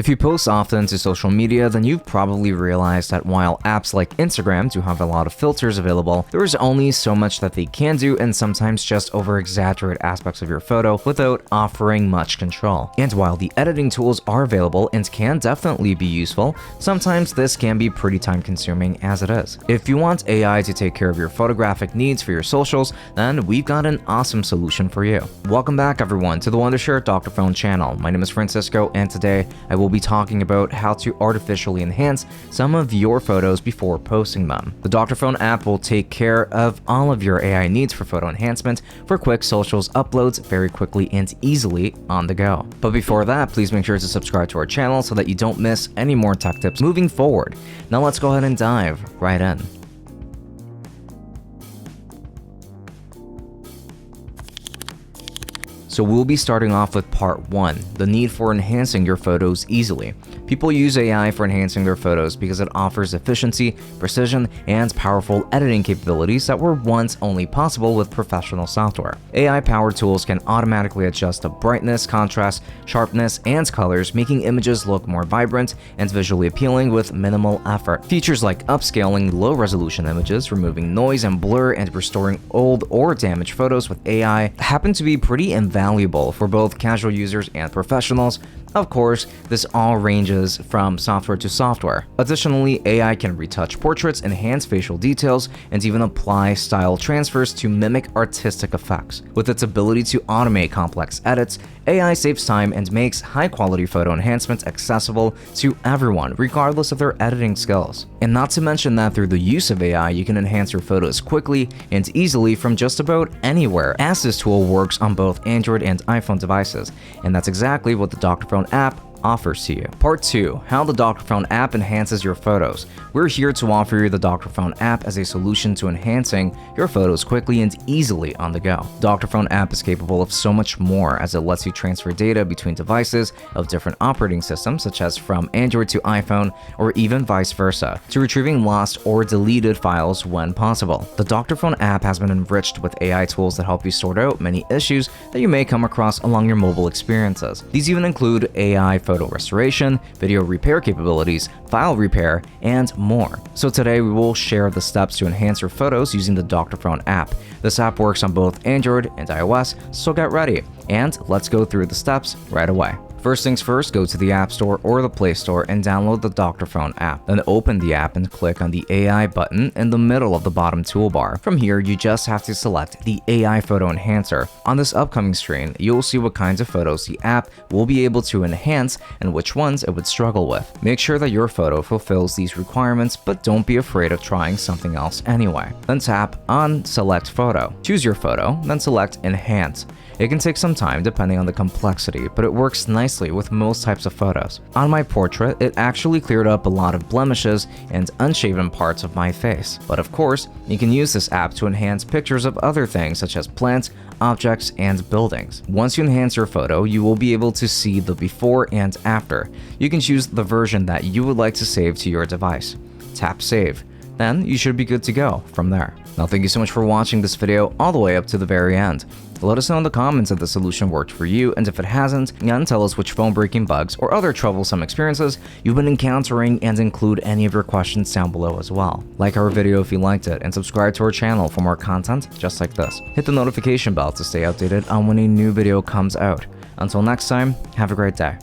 If you post often to social media, then you've probably realized that while apps like Instagram do have a lot of filters available, there is only so much that they can do and sometimes just over-exaggerate aspects of your photo without offering much control. And while the editing tools are available and can definitely be useful, sometimes this can be pretty time-consuming as it is. If you want AI to take care of your photographic needs for your socials, then we've got an awesome solution for you. Welcome back everyone to the Wondershare Dr.Fone channel. My name is Francisco and today I will be talking about how to artificially enhance some of your photos before posting them. The Dr.Fone app will take care of all of your AI needs for photo enhancement for quick socials uploads very quickly and easily on the go. But before that, please make sure to subscribe to our channel so that you don't miss any more tech tips moving forward. Now let's go ahead and dive right in. So we'll be starting off with part 1, the need for enhancing your photos easily. People use AI for enhancing their photos because it offers efficiency, precision, and powerful editing capabilities that were once only possible with professional software. AI-powered tools can automatically adjust the brightness, contrast, sharpness, and colors, making images look more vibrant and visually appealing with minimal effort. Features like upscaling low-resolution images, removing noise and blur, and restoring old or damaged photos with AI happen to be pretty invaluable for both casual users and professionals. Of course, this all ranges from software to software. Additionally, AI can retouch portraits, enhance facial details, and even apply style transfers to mimic artistic effects. With its ability to automate complex edits, AI saves time and makes high-quality photo enhancements accessible to everyone, regardless of their editing skills. And not to mention that through the use of AI, you can enhance your photos quickly and easily from just about anywhere, as this tool works on both Android and iPhone devices. And that's exactly what the Dr.Fone app offers to you. Part 2, how the Dr.Fone app enhances your photos. We're here to offer you the Dr.Fone app as a solution to enhancing your photos quickly and easily on the go. Dr.Fone app is capable of so much more as it lets you transfer data between devices of different operating systems such as from Android to iPhone or even vice versa, to retrieving lost or deleted files when possible. The Dr.Fone app has been enriched with AI tools that help you sort out many issues that you may come across along your mobile experiences. These even include AI photo restoration, video repair capabilities, file repair, and more. So today we will share the steps to enhance your photos using the Dr.Fone app. This app works on both Android and iOS, so get ready, and let's go through the steps right away. First things first, go to the App Store or the Play Store and download the Dr.Fone app. Then open the app and click on the AI button in the middle of the bottom toolbar. From here, you just have to select the AI Photo Enhancer. On this upcoming screen, you'll see what kinds of photos the app will be able to enhance and which ones it would struggle with. Make sure that your photo fulfills these requirements, but don't be afraid of trying something else anyway. Then tap on Select Photo. Choose your photo, then select Enhance. It can take some time depending on the complexity, but it works nicely with most types of photos. On my portrait, it actually cleared up a lot of blemishes and unshaven parts of my face. But of course, you can use this app to enhance pictures of other things such as plants, objects, and buildings. Once you enhance your photo, you will be able to see the before and after. You can choose the version that you would like to save to your device. Tap Save. Then you should be good to go from there. Now thank you so much for watching this video all the way up to the very end. Let us know in the comments if the solution worked for you, and if it hasn't, then tell us which phone-breaking bugs or other troublesome experiences you've been encountering and include any of your questions down below as well. Like our video if you liked it, and subscribe to our channel for more content just like this. Hit the notification bell to stay updated on when a new video comes out. Until next time, have a great day.